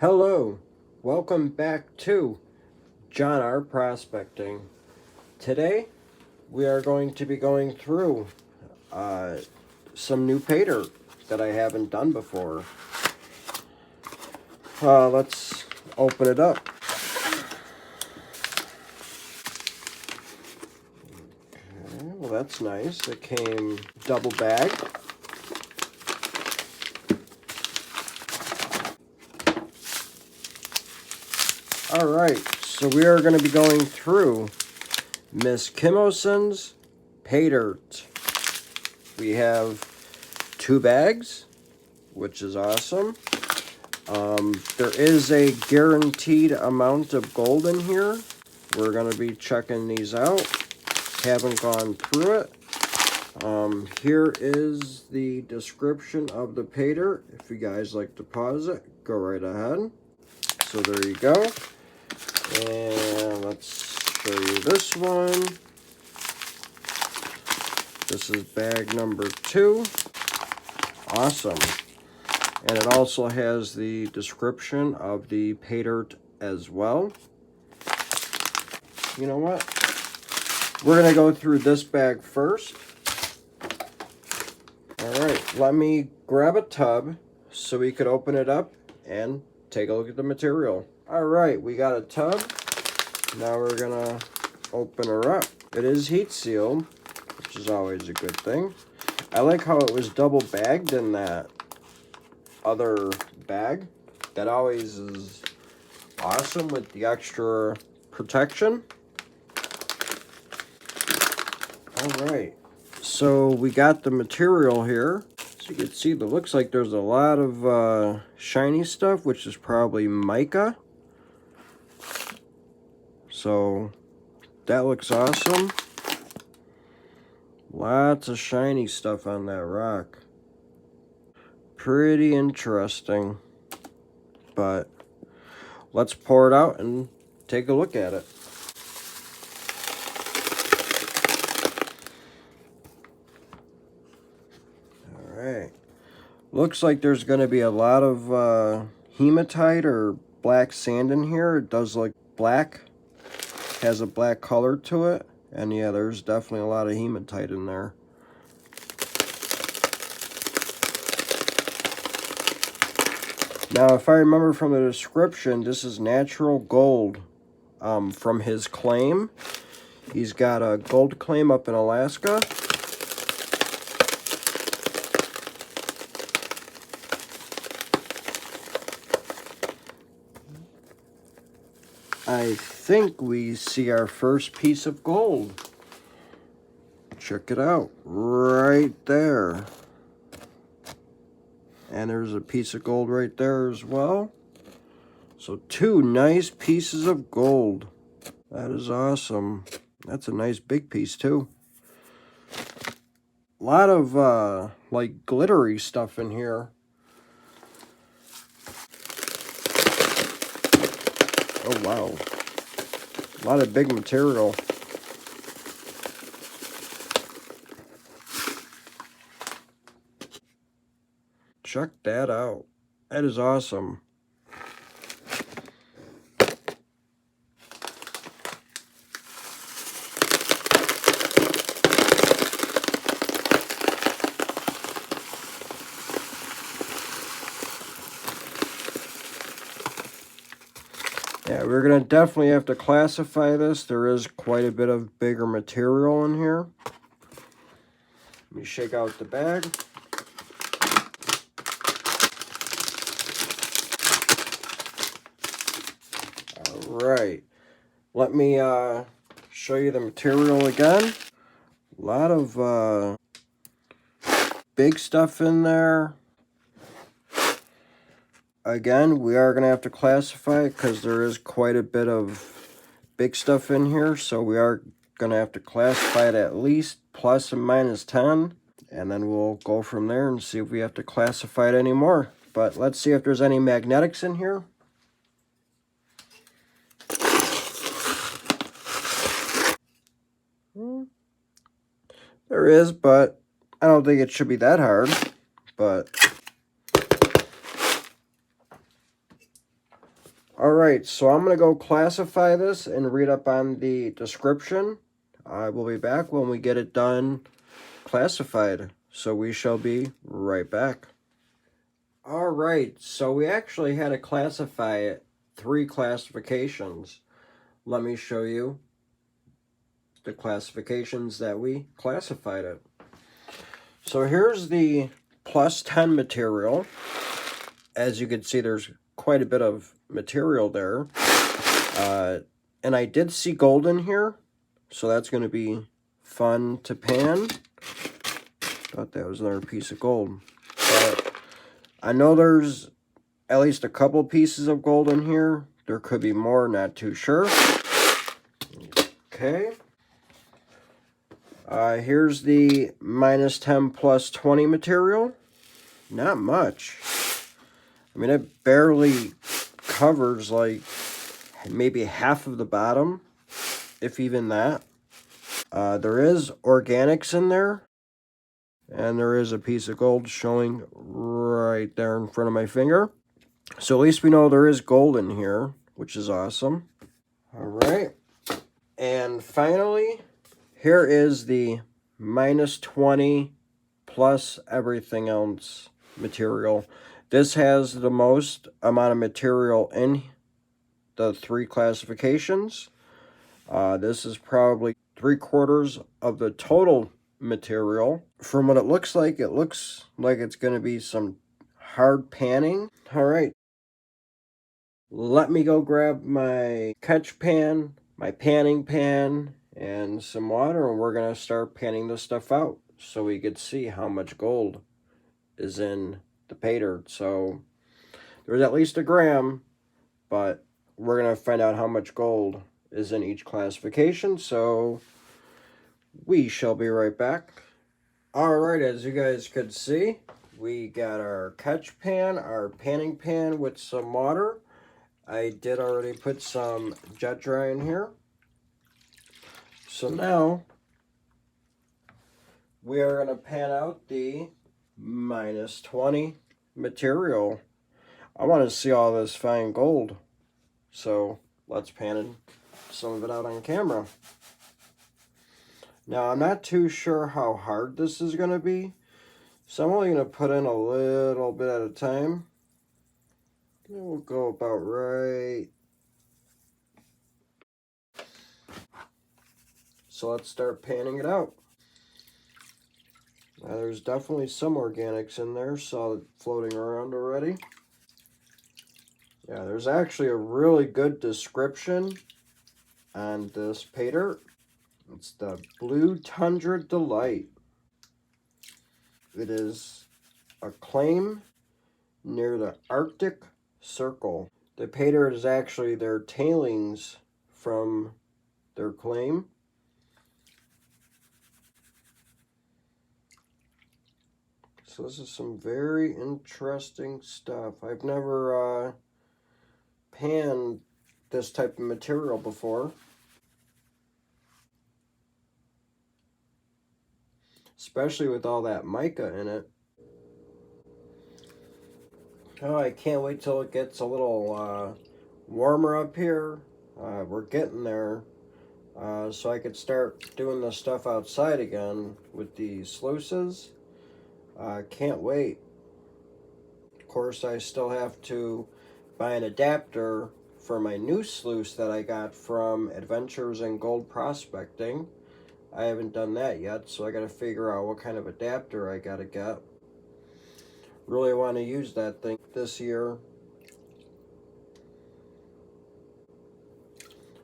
Hello, welcome back to John R. Prospecting. Today we are going to be going through some new Paydirt that I haven't done before. Let's open it up. Okay, well, that's nice. It came double bagged. Alright, so we are going to be going through Misskimoson's Paydirt. We have 2 bags, which is awesome. There is a guaranteed amount of gold in here. We're going to be checking these out. Haven't gone through it. Here is the description of the Paydirt. If you guys like to pause it, go right ahead. So there you go. And let's show you this one. This is bag number 2. Awesome. And it also has the description of the Paydirt as well. You know what? We're going to go through this bag first. Alright, let me grab a tub so we could open it up and take a look at the material. Alright, we got a tub. Now we're gonna open her up. It is heat sealed, which is always a good thing. I like how it was double bagged in that other bag. That always is awesome with the extra protection. Alright, so we got the material here. So you can see that looks like there's a lot of shiny stuff, which is probably mica. So that looks awesome. Lots of shiny stuff on that rock. Pretty interesting. But let's pour it out and take a look at it. Alright. Looks like there's going to be a lot of hematite or black sand in here. It does look black. Has a black color to it. And yeah, there's definitely a lot of hematite in there. Now, if I remember from the description, this is natural gold from his claim. He's got a gold claim up in Alaska. I think we see our first piece of gold. Check it out, right there. And there's a piece of gold right there as well. So 2 nice pieces of gold. That is awesome. That's a nice big piece too. A lot of like glittery stuff in here. Oh wow. A lot of big material. Check that out. That is awesome. Yeah, we're going to definitely have to classify this. There is quite a bit of bigger material in here. Let me shake out the bag. Alright. Let me show you the material again. A lot of big stuff in there. Again, we are going to have to classify it because there is quite a bit of big stuff in here. So we are going to have to classify it at least plus and minus 10. And then we'll go from there and see if we have to classify it anymore. But let's see if there's any magnetics in here. There is, but I don't think it should be that hard. But Alright, so I'm going to go classify this and read up on the description. I will be back when we get it done classified. So we shall be right back. Alright, so we actually had to classify it 3 classifications. Let me show you the classifications that we classified it. So here's the plus 10 material. As you can see, there's quite a bit of material there. And I did see gold in here, so that's going to be fun to pan. Thought that was another piece of gold. But I know there's at least a couple pieces of gold in here. There could be more, not too sure. Okay. Here's the minus 10 plus 20 material. Not much. I mean, it barely covers like maybe half of the bottom, if even that. There is organics in there, and there is a piece of gold showing right there in front of my finger. So at least we know there is gold in here, which is awesome. All right. And finally, here is the minus 20 plus everything else material. This has the most amount of material in the 3 classifications. This is probably 3/4 of the total material. From what it looks like it's going to be some hard panning. All right. Let me go grab my catch pan, my panning pan, and some water, and we're going to start panning this stuff out so we could see how much gold is in the Paydirt. So there's at least a gram, but we're going to find out how much gold is in each classification, so we shall be right back. Alright, as you guys could see, we got our catch pan, our panning pan with some water. I did already put some jet dry in here. So now, we are going to pan out the minus 20 material. I want to see all this fine gold. So, let's pan some of it out on camera. Now, I'm not too sure how hard this is going to be, so I'm only going to put in a little bit at a time. And we'll go about right. So let's start panning it out. Now, there's definitely some organics in there, saw it floating around already. Yeah, there's actually a really good description on this Paydirt. It's the Blue Tundra Delight. It is a claim near the Arctic Circle. The Paydirt is actually their tailings from their claim. So this is some very interesting stuff. I've never panned this type of material before. Especially with all that mica in it. Oh, I can't wait till it gets a little warmer up here. We're getting there. So I could start doing this stuff outside again with the sluices. Can't wait. Of course, I still have to buy an adapter for my new sluice that I got from Adventures in Gold Prospecting. I haven't done that yet, so I got to figure out what kind of adapter I got to get. Really want to use that thing this year.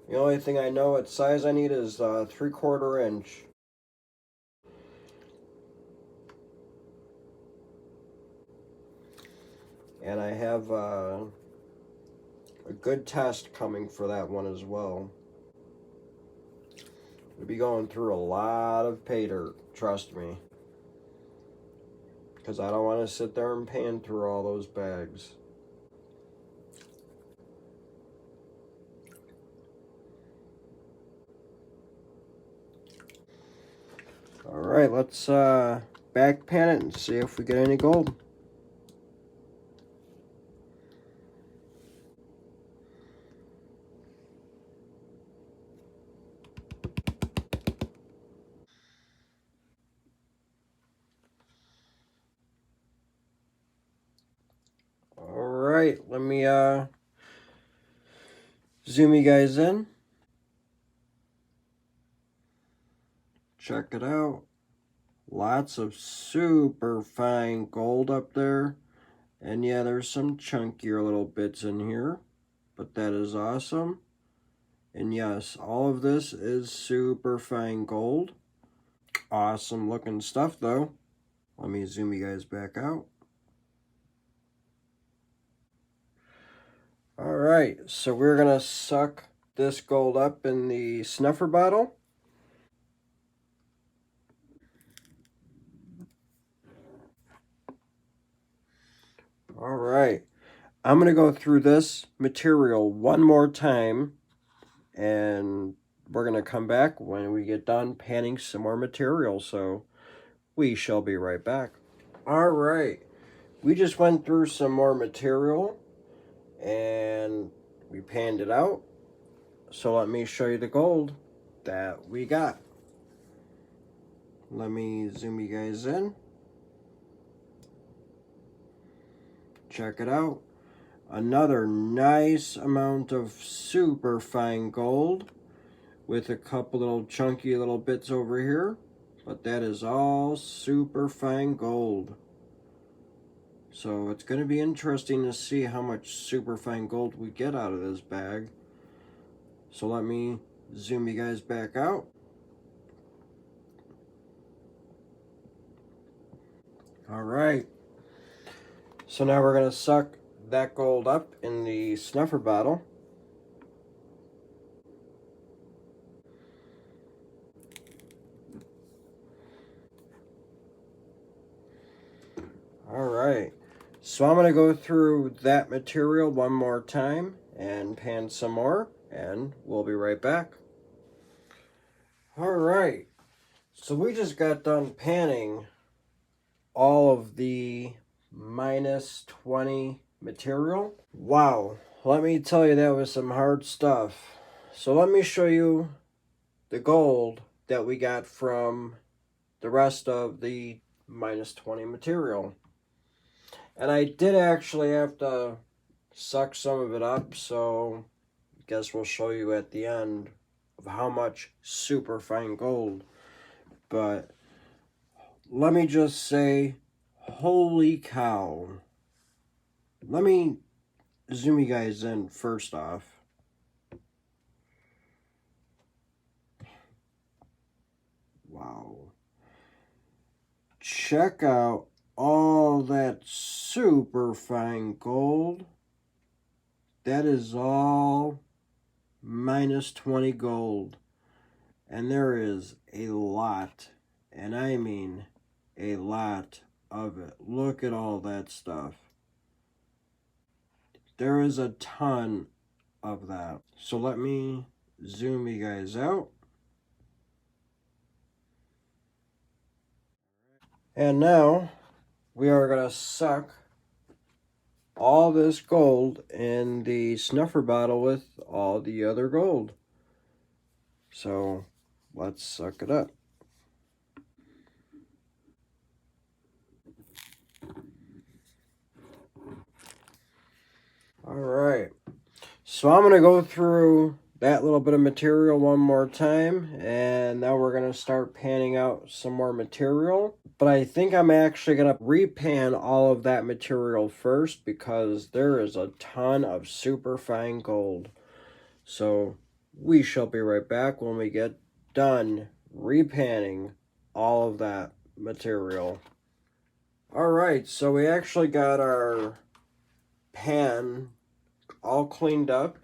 The only thing I know what size I need is 3/4 inch. And I have a good test coming for that one as well. We'll be going through a lot of Paydirt, trust me. Because I don't want to sit there and pan through all those bags. Alright, let's back pan it and see if we get any gold. me zoom you guys in. Check it out. Lots of super fine gold up there. And yeah, there's some chunkier little bits in here, but that is awesome. And yes, all of this is super fine gold. Awesome looking stuff though. Let me zoom you guys back out. Alright, so we're gonna suck this gold up in the snuffer bottle. Alright, I'm gonna go through this material one more time, and we're gonna come back when we get done panning some more material, so we shall be right back. Alright, we just went through some more material and we panned it out. So let me show you the gold that we got. Let me zoom you guys in. Check it out. Another nice amount of super fine gold with a couple little chunky little bits over here. But that is all super fine gold. So it's going to be interesting to see how much super fine gold we get out of this bag. So let me zoom you guys back out. Alright. So now we're going to suck that gold up in the snuffer bottle. Alright. So I'm going to go through that material one more time and pan some more, and we'll be right back. Alright. So we just got done panning all of the -20 material. Wow, let me tell you, that was some hard stuff. So let me show you the gold that we got from the rest of the -20 material. And I did actually have to suck some of it up, so I guess we'll show you at the end of how much super fine gold. But let me just say, holy cow. Let me zoom you guys in first off. Wow. Check out all that super fine gold. That is all -20 gold. And there is a lot, and I mean a lot of it. Look at all that stuff. There is a ton of that. So let me zoom you guys out. And now we are going to suck all this gold in the snuffer bottle with all the other gold. So let's suck it up. All right. So I'm going to go through that little bit of material one more time, and now we're going to start panning out some more material. But I think I'm actually going to repan all of that material first, because there is a ton of super fine gold. So we shall be right back when we get done repanning all of that material. Alright, so we actually got our pan all cleaned up.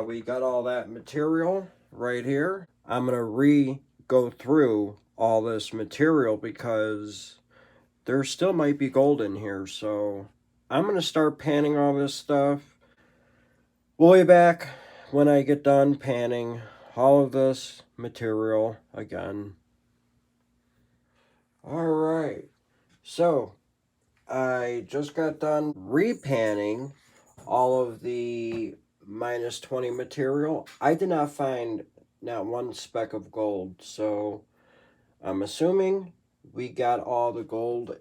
We got all that material right here. I'm going to go through all this material because there still might be gold in here. So I'm going to start panning all this stuff. We'll be back when I get done panning all of this material again. Alright, so I just got done repanning all of the -20 material. I did not find not one speck of gold, so I'm assuming we got all the gold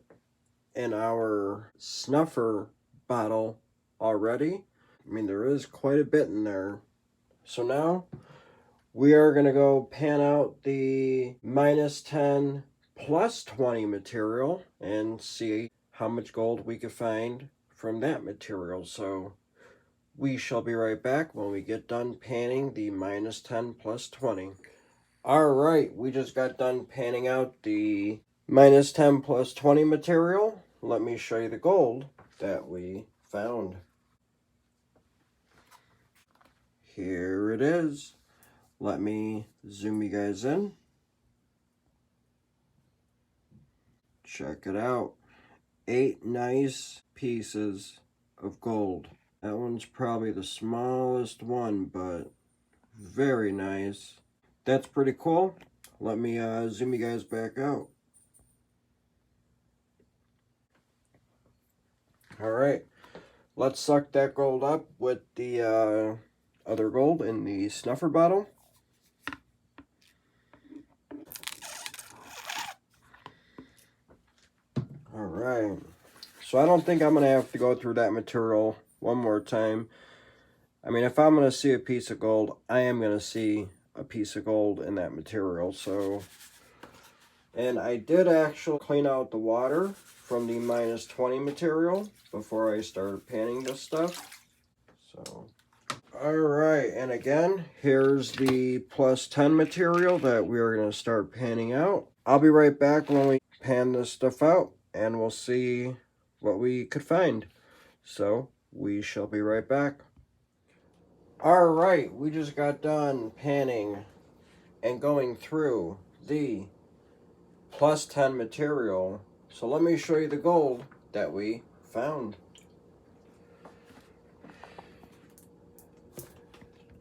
in our snuffer bottle already. I mean, there is quite a bit in there. So now we are going to go pan out the -10 +20 material and see how much gold we can find from that material. So we shall be right back when we get done panning the -10 +20. Alright, we just got done panning out the -10 +20 material. Let me show you the gold that we found. Here it is. Let me zoom you guys in. Check it out. 8 nice pieces of gold. That one's probably the smallest one, but very nice. That's pretty cool. Let me zoom you guys back out. Alright, let's suck that gold up with the other gold in the snuffer bottle. Alright, so I don't think I'm going to have to go through that material one more time. I mean, if I'm going to see a piece of gold, I am going to see a piece of gold in that material. So, and I did actually clean out the water from the -20 material before I started panning this stuff. So, alright, and again, here's the +10 material that we are going to start panning out. I'll be right back when we pan this stuff out, and we'll see what we could find. So, we shall be right back. Alright, we just got done panning and going through the +10 material. So let me show you the gold that we found.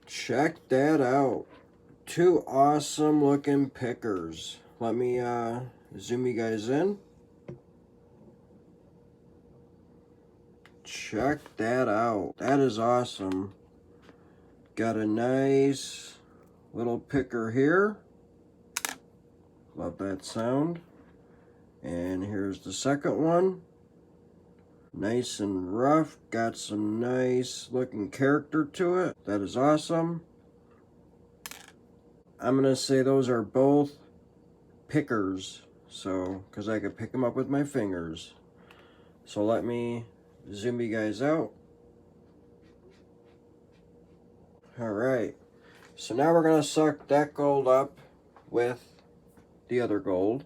Check that out. 2 awesome looking pickers. Let me zoom you guys in. Check that out. That is awesome. Got a nice little picker here. Love that sound. And here's the second one. Nice and rough. Got some nice looking character to it. That is awesome. I'm going to say those are both pickers. So, because I could pick them up with my fingers. So let me zoom you guys out. Alright. So now we're going to suck that gold up with the other gold.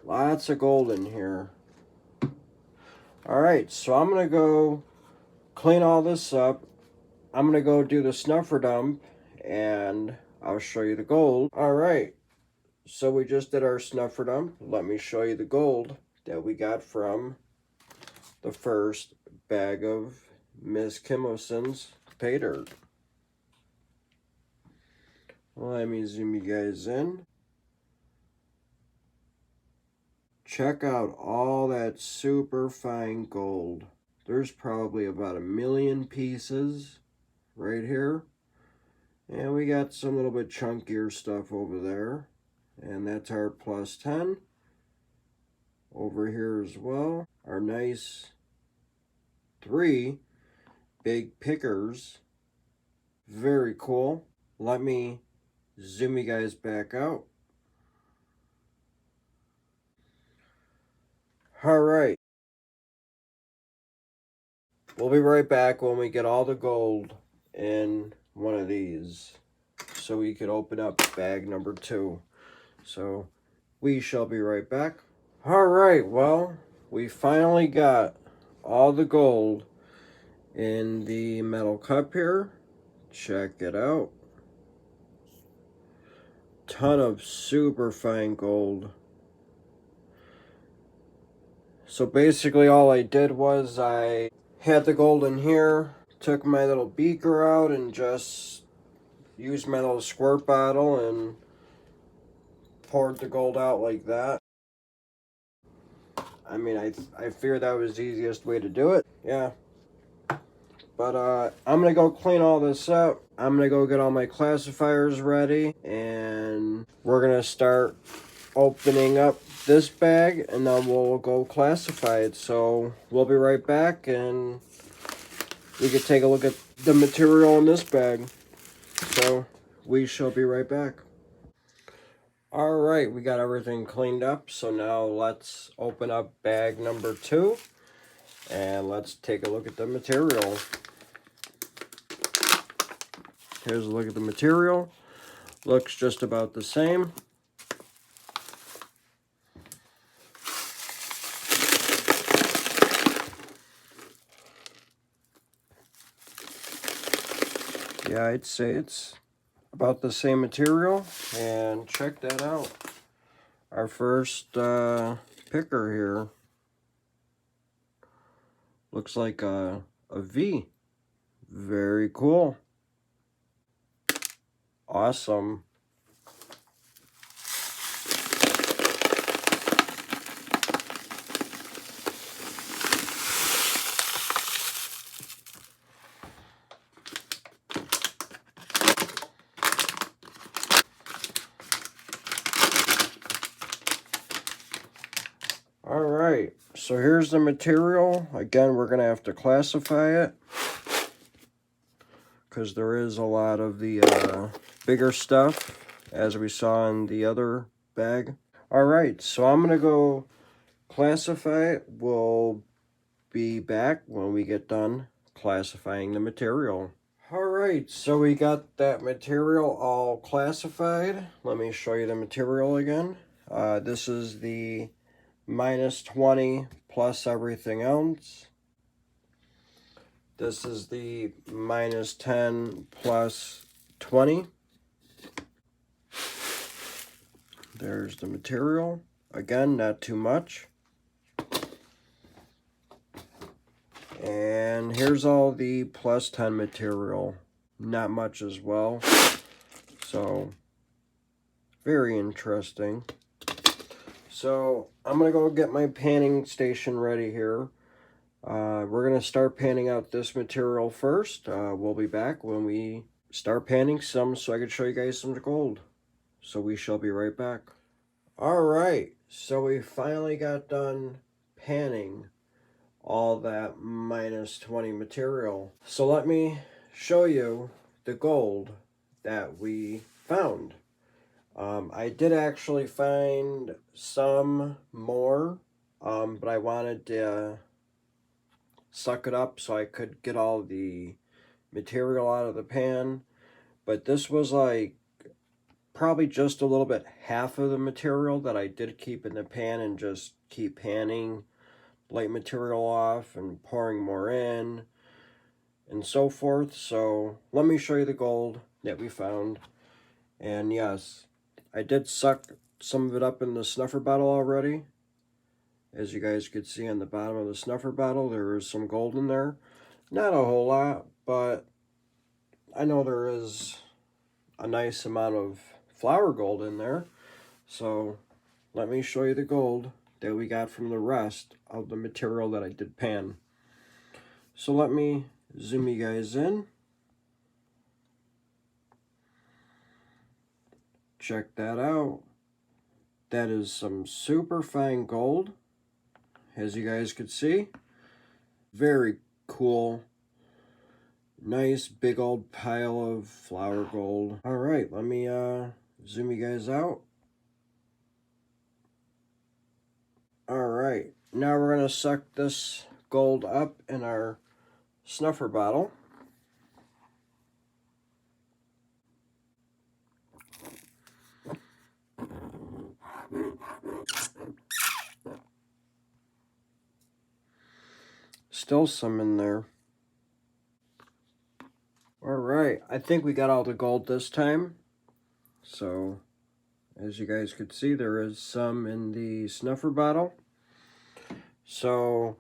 Lots of gold in here. Alright, so I'm going to go clean all this up. I'm going to go do the snuffer dump and I'll show you the gold. Alright, so we just did our snuffer dump. Let me show you the gold that we got from the first bag of Misskimoson's Paydirt. Let me zoom you guys in. Check out all that super fine gold. There's probably about 1 million pieces right here. And we got some little bit chunkier stuff over there. And that's our +10. Over here as well. Our nice 3 big pickers. Very cool. Let me zoom you guys back out. Alright. We'll be right back when we get all the gold in one of these. So we could open up bag number 2. So we shall be right back. Alright, well, we finally got all the gold in the metal cup here. Check it out. Ton of super fine gold. So basically all I did was I had the gold in here, took my little beaker out and just used my little squirt bottle and poured the gold out like that. I mean, I figured that was the easiest way to do it. Yeah. But I'm going to go clean all this up. I'm going to go get all my classifiers ready. And we're going to start opening up this bag and then we'll go classify it. So we'll be right back and we can take a look at the material in this bag. So we shall be right back. All right, we got everything cleaned up. So now let's open up bag number 2 and let's take a look at the material. Here's a look at the material. Looks just about the same. Yeah, I'd say it's about the same material. And check that out. Our first picker here looks like a V. Very cool. Awesome. All right, so here's the material. Again, we're going to have to classify it because there is a lot of the bigger stuff, as we saw in the other bag. All right, so I'm going to go classify it. We'll be back when we get done classifying the material. All right, so we got that material all classified. Let me show you the material again. This is the -20 plus everything else. This is the -10 plus 20. There's the material. Again, not too much. And here's all the +10 material. Not much as well. So, very interesting. So, I'm going to go get my panning station ready here. We're going to start panning out this material first. We'll be back when we start panning some so I can show you guys some gold. So we shall be right back. All right, so we finally got done panning all that -20 material. So let me show you the gold that we found. I did actually find some more, but I wanted to suck it up so I could get all the material out of the pan. But this was like probably just a little bit half of the material that I did keep in the pan and just keep panning light material off and pouring more in and so forth. So let me show you the gold that we found. And yes, I did suck some of it up in the snuffer bottle already. As you guys could see on the bottom of the snuffer bottle, there is some gold in there. Not a whole lot, but I know there is a nice amount of flour gold in there. So let me show you the gold that we got from the rest of the material that I did pan. So let me zoom you guys in. Check that out. That is some super fine gold, as you guys could see. Very cool. Nice big old pile of flour gold. All right, let me zoom you guys out. All right, now we're gonna suck this gold up in our snuffer bottle. Still some in there. All right, I think we got all the gold this time. So, as you guys could see, there is some in the snuffer bottle. So,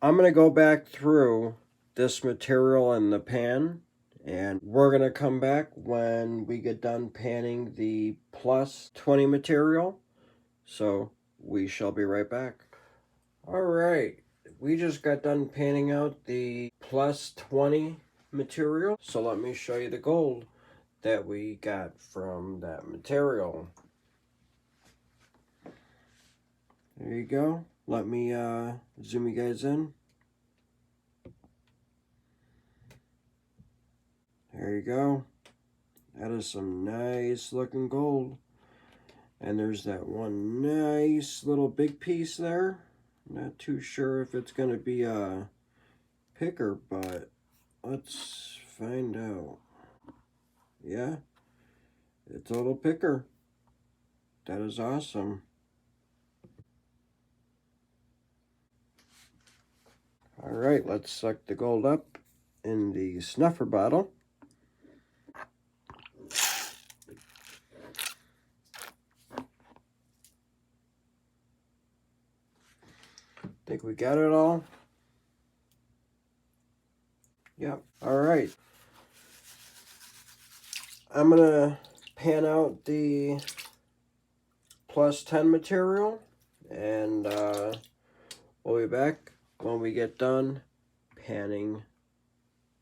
I'm going to go back through this material in the pan, and we're going to come back when we get done panning the +20 material. So, we shall be right back. All right, we just got done panning out the +20 material. So let me show you the gold that we got from that material. There you go. Let me zoom you guys in. There you go. That is some nice looking gold. And there's that one nice little big piece there. Not too sure if it's going to be a picker, but let's find out. Yeah, it's a little picker. That is awesome. All right, let's suck the gold up in the snuffer bottle. Think we got it all? Yep. All right. I'm going to pan out the plus 10 material, and we'll be back when we get done panning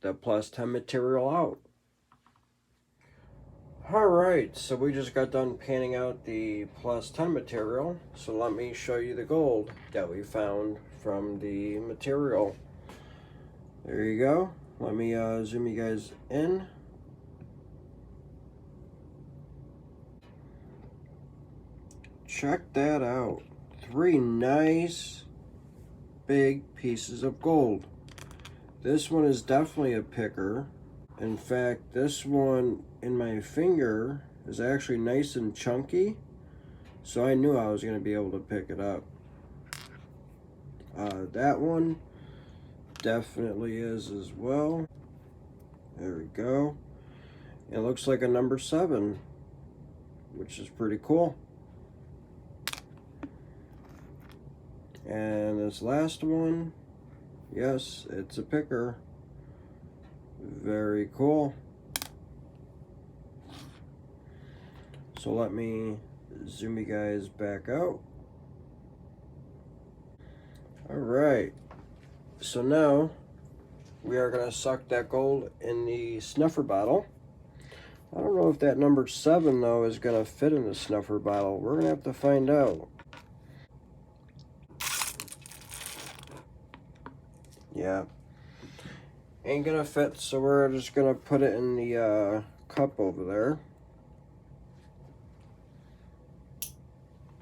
the plus 10 material out. Alright, so we just got done panning out the plus 10 material, so let me show you the gold that we found from the material. There you go. Let me zoom you guys in. Check that out. 3 nice big pieces of gold. This one is definitely a picker. In fact, this one in my finger is actually nice and chunky, so I knew I was going to be able to pick it up. That one definitely is as well. There we go. It looks like a number 7, which is pretty cool. And this last one, yes, it's a picker. Very cool. So let me zoom you guys back out. All right. So now we are going to suck that gold in the snuffer bottle. I don't know if that number 7 though is going to fit in the snuffer bottle. We're going to have to find out. Yeah. Ain't going to fit, so we're just going to put it in the cup over there.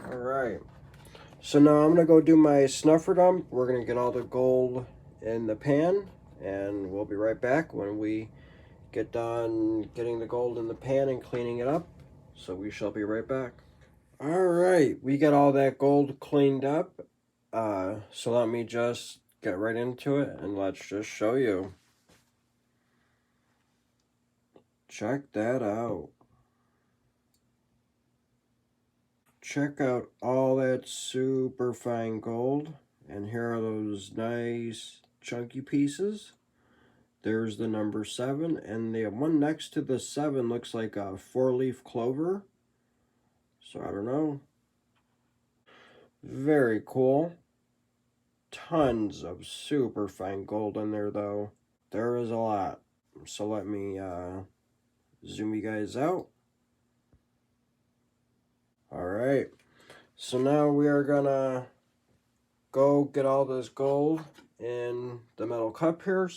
Alright. So now I'm going to go do my snuffer dump. We're going to get all the gold in the pan, and we'll be right back when we get done getting the gold in the pan and cleaning it up. So we shall be right back. Alright, we got all that gold cleaned up. So let me just get right into it and let's just show you. Check that out. Check out all that super fine gold. And here are those nice chunky pieces. There's the number 7, and the one next to the 7 looks like a 4-leaf clover. So I don't know. Very cool. Tons of super fine gold in there though. There is a lot. So let me zoom you guys out. Alright. So now we are gonna go get all this gold in the metal cup here.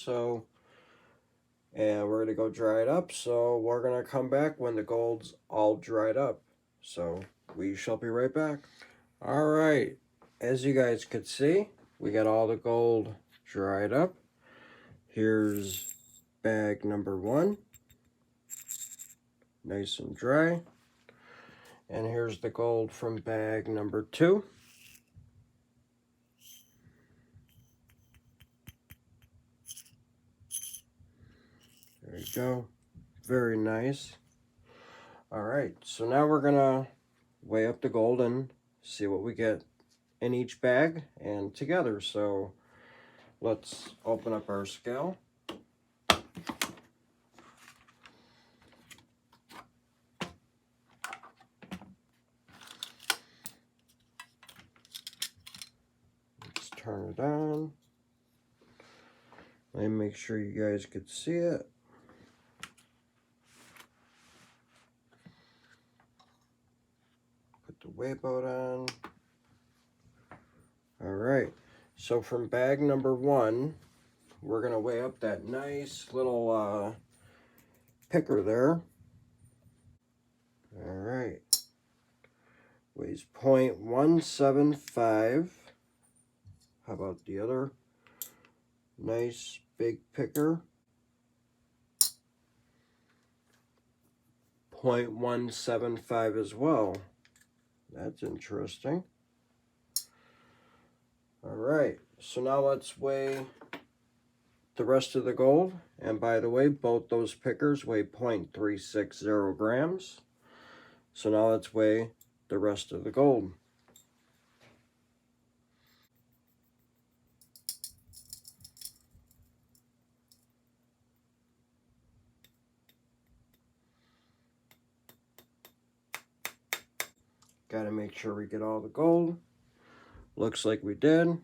And we're gonna go dry it up. So we're gonna come back when the gold's all dried up. So we shall be right back. Alright. As you guys could see, we got all the gold dried up. Here's bag number 1. Nice and dry. And here's the gold from bag number 2. There you go. Very nice. Alright, so now we're gonna weigh up the gold and see what we get in each bag and together. So let's open up our scale. Let's turn it on. Let me make sure you guys could see it. Put the weigh boat on. All right, so from bag number 1, we're going to weigh up that nice little picker there. All right, weighs 0.175. How about the other nice big picker? 0.175 as well. That's interesting. All right, so now let's weigh the rest of the gold. And by the way, both those pickers weigh 0.360 grams. So now let's weigh the rest of the gold. Got to make sure we get all the gold. Looks like we did.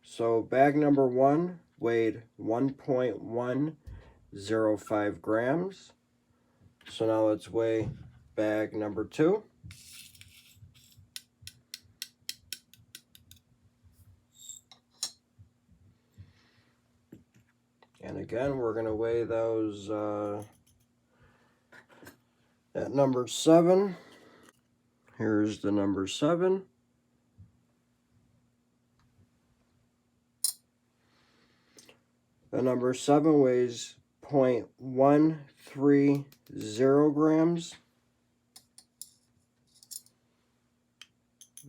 So bag number 1 weighed 1.105 grams. So now let's weigh bag number 2. And again, we're going to weigh those at number 7. Here's the number 7. The number 7 weighs 0.130 grams.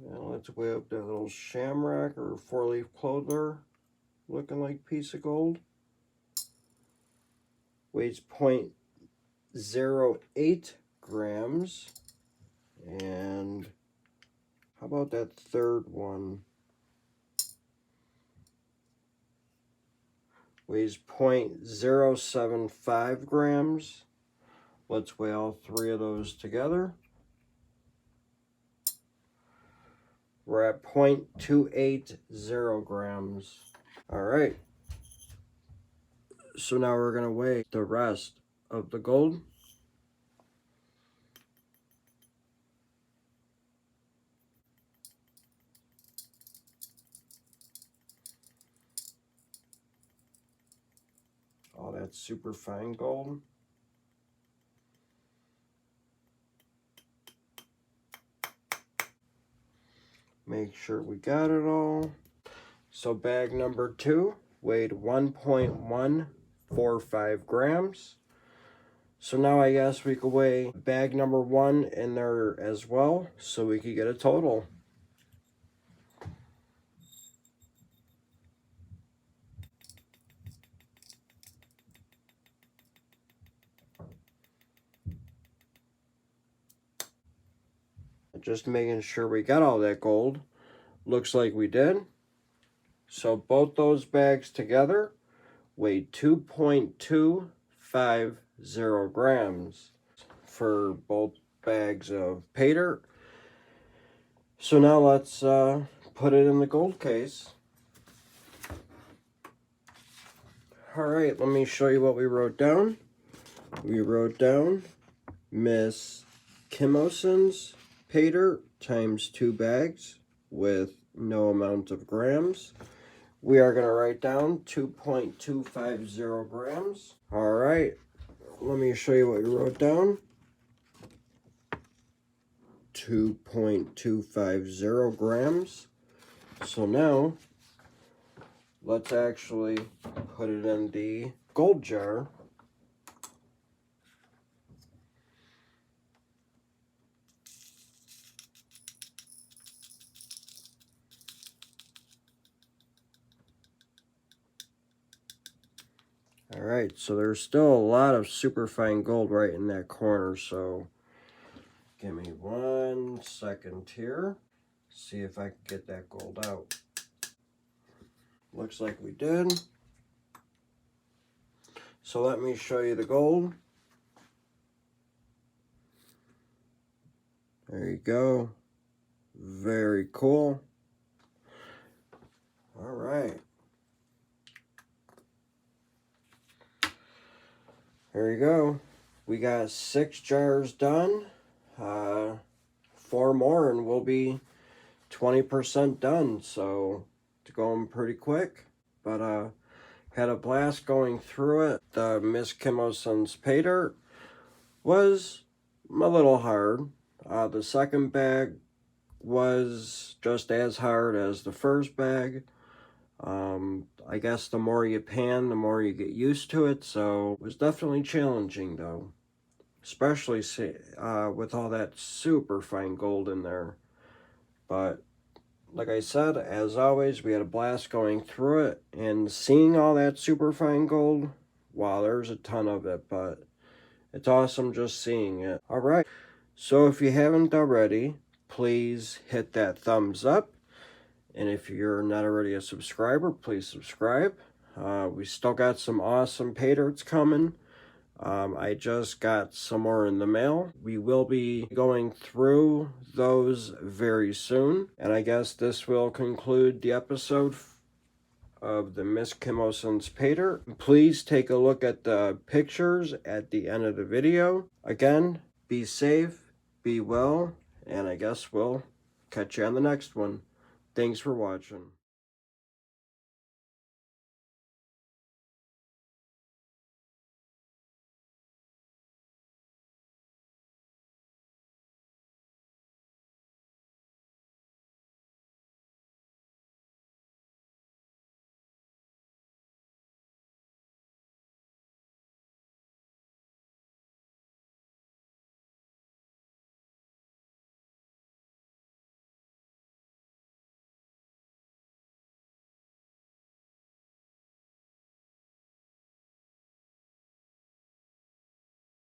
Now let's weigh up that little shamrock or 4-leaf clover looking like piece of gold. Weighs 0.08 grams. And how about that third one? Weighs 0.075 grams. Let's weigh all 3 of those together. We're at 0.280 grams. All right. So now we're going to weigh the rest of the gold. All that super fine gold. Make sure we got it all. So bag number 2 weighed 1.145 grams. So now I guess we could weigh bag number 1 in there as well, so we could get a total. Just making sure we got all that gold. Looks like we did. So both those bags together weighed 2.250 grams for both bags of Paydirt. So now let's put it in the gold case. All right, let me show you what we wrote down. We wrote down Misskimoson's Paydirt times 2 bags with no amount of grams. We are going to write down 2.250 grams. All right, let me show you what we wrote down. 2.250 grams. So now, let's actually put it in the gold jar. All right, so there's still a lot of super fine gold right in that corner, so give me 1 second here. See if I can get that gold out. Looks like we did. So let me show you the gold. There you go. Very cool. All right. There you go. We got 6 jars done. 4 more and we'll be 20% done. So It's going pretty quick, but had a blast going through it. The Misskimoson's Paydirt was a little hard. The second bag was just as hard as the first bag. I guess the more you pan, the more you get used to it, so it was definitely challenging though. Especially with all that super fine gold in there. But like I said, as always, we had a blast going through it and seeing all that super fine gold. Wow, there's a ton of it, but it's awesome just seeing it. All right, so if you haven't already, please hit that thumbs up. And if you're not already a subscriber, please subscribe. We still got some awesome Paydirts coming. I just got some more in the mail. We will be going through those very soon. And I guess this will conclude the episode of the Misskimoson's Paydirt. Please take a look at the pictures at the end of the video. Again, be safe, be well, and I guess we'll catch you on the next one. Thanks for watching.